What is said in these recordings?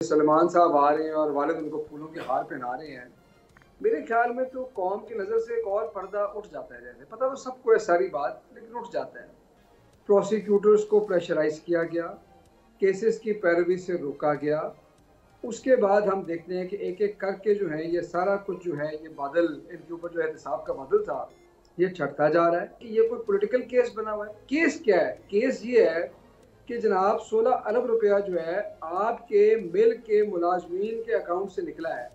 सलमान साहब आ रहे हैं और वालिद उनको फूलों के हार पहना रहे हैं। मेरे ख्याल में तो कौम की नज़र से एक और पर्दा उठ जाता है। जैसे पता तो सबको है सारी बात, लेकिन उठ जाता है। प्रोसिक्यूटर्स को प्रेशराइज किया गया, केसेस की पैरवी से रोका गया। उसके बाद हम देखते हैं कि एक एक करके जो है ये सारा कुछ जो है ये बादल इनके ऊपर जो एहतसाब का बादल था ये छटता जा रहा है कि ये कोई पॉलिटिकल केस बना हुआ है। केस क्या है? केस ये है कि जनाब 16 अरब रुपया जो है आपके मिल के मुलाजमीन के अकाउंट से निकला है।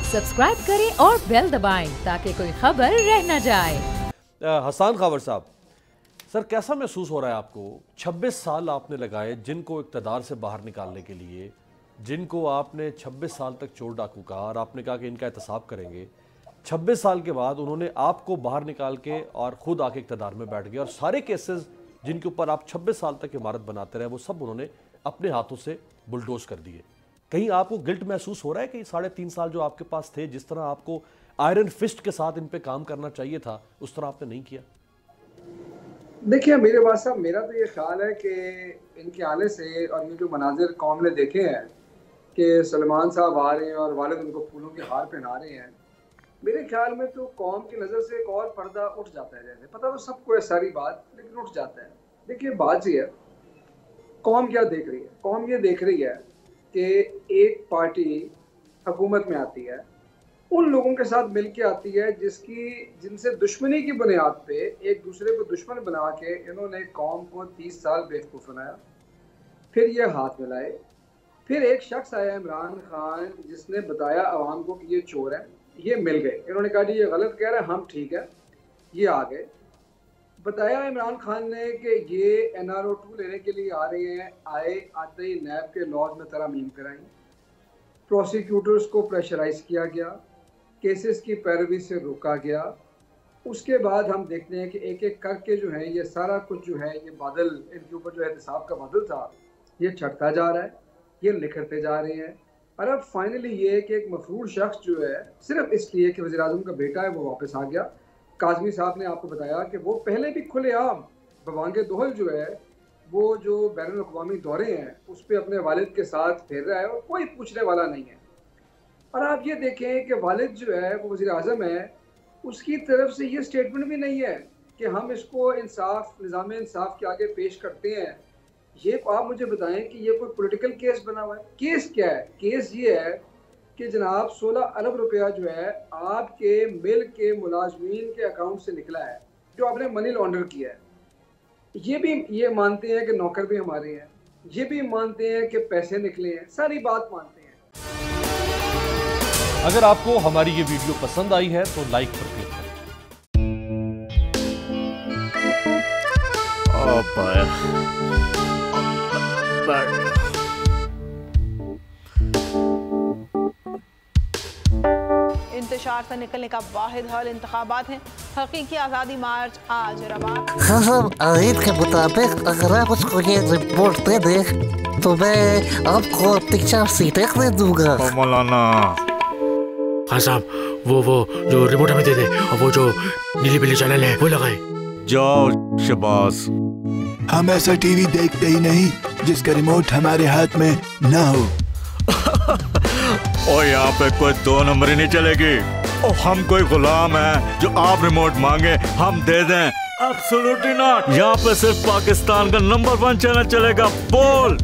सब्सक्राइब करें और बेल दबाएं ताकि कोई खबर रह न जाए। हसन खावर साहब, सर कैसा महसूस हो रहा है आपको? 26 साल आपने लगाए जिनको इक़्तिदार से बाहर निकालने के लिए, जिनको आपने 26 साल तक चोर डाकू कहा और आपने कहा कि इनका एहतसाब करेंगे। 26 साल के बाद उन्होंने आपको बाहर निकाल के और ख़ुद आके इक़्तिदार में बैठ गए और सारे केसेस जिनके ऊपर आप 26 साल तक इमारत बनाते रहे वो सब उन्होंने अपने हाथों से बुलडोज कर दिए। कहीं आपको गिल्ट महसूस हो रहा है कि 3.5 साल जो आपके पास थे, जिस तरह आपको आयरन फिस्ट के साथ इन पे काम करना चाहिए था, उस तरह आपने नहीं किया? देखिए मेरे पास साहब, मेरा तो ये ख्याल है कि इनके आने से और ये जो मनाजिर कौम ने देखे हैं कि सलमान साहब आ रहे हैं और वालिद उनको फूलों के हार पहना रहे हैं, मेरे ख्याल में तो कौम की नज़र से एक और पर्दा उठ जाता है। जैसे पता तो सबको है सारी बात, लेकिन उठ जाता है। देखिए बात ये है, कौम क्या देख रही है? कौम ये देख रही है कि एक पार्टी हुकूमत में आती है, उन लोगों के साथ मिल के आती है जिनसे दुश्मनी की बुनियाद पे एक दूसरे को दुश्मन बना के इन्होंने कौम को 30 साल बेवकूफ़ बनाया। फिर ये हाथ मिलाए। फिर एक शख्स आया इमरान खान, जिसने बताया आवाम को कि ये चोर है। ये मिल गए, इन्होंने कहा जी ये गलत कह रहे हैं, हम ठीक है। ये आ गए। बताया इमरान खान ने कि ये NRO 2 लेने के लिए आ रहे हैं। आते ही नैब के लॉज में तरमीम कराई। प्रोसिक्यूटर्स को प्रेशराइज किया गया, केसेस की पैरवी से रोका गया। उसके बाद हम देखते हैं कि एक एक करके जो है ये सारा कुछ जो है ये बादल इनके ऊपर जो एहतसाब का बादल था ये छटता जा रहा है, ये निखरते जा रहे हैं। और अब फाइनली ये कि एक मफरूर शख्स जो है सिर्फ इसलिए कि वज़ीर-ए-आज़म का बेटा है वो वापस आ गया। काज़मी साहब ने आपको बताया कि वो पहले भी खुलेआम बवांगे दोहल जो है वो जो बैरून अक़वामी दौरे हैं उस पर अपने वालिद के साथ फिर रहा है और कोई पूछने वाला नहीं है। और आप ये देखें कि वालिद जो है वो वज़ीर-ए-आज़म है, उसकी तरफ से ये स्टेटमेंट भी नहीं है कि हम इसको इंसाफ निज़ाम इंसाफ के आगे पेश करते हैं। ये आप मुझे बताएं कि ये कोई पॉलिटिकल केस बना हुआ है? केस क्या है? केस ये है कि जनाब 16 अरब रुपया जो है आपके मिल के मुलाजमीन के अकाउंट से निकला है, जो आपने मनी लॉन्डर किया है। ये भी ये मानते हैं कि नौकर भी हमारे हैं, ये भी मानते हैं कि पैसे निकले हैं, सारी बात मानते हैं। अगर आपको हमारी ये वीडियो पसंद आई है तो लाइक पर क्लिक करें। इंतशार से निकलने का वाहिद हल इंतखाबात हैं। हकीकी आज़ादी मार्च आज रवा। हाँ, आयत के मुताबिक अगर आप उसको ये रिपोर्ट दे दे तो मैं आपको 3-4 सीटें दे दूंगा। मौलाना हाँ साहब, वो जो रिपोर्ट हमें दे दे और वो जो नीली पीली चैनल है वो लगाए। जाओ शबास। हम ऐसा टीवी देखते ही नहीं जिसका रिमोट हमारे हाथ में ना हो। और यहाँ पे कोई 2 नंबर ही नहीं चलेगी। और हम कोई गुलाम है जो आप रिमोट मांगे हम दे दें? Absolutely not. यहाँ पे सिर्फ पाकिस्तान का नंबर 1 चैनल चलेगा, बोल,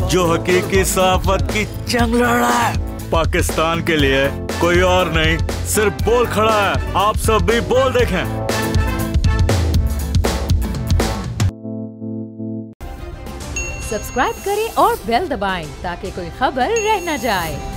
जो हकीकी सहाफत की जंग लड़ रहा है। पाकिस्तान के लिए कोई और नहीं, सिर्फ बोल खड़ा है। आप सब भी बोल देखें। सब्सक्राइब करें और बेल दबाएं ताकि कोई खबर रह न जाए।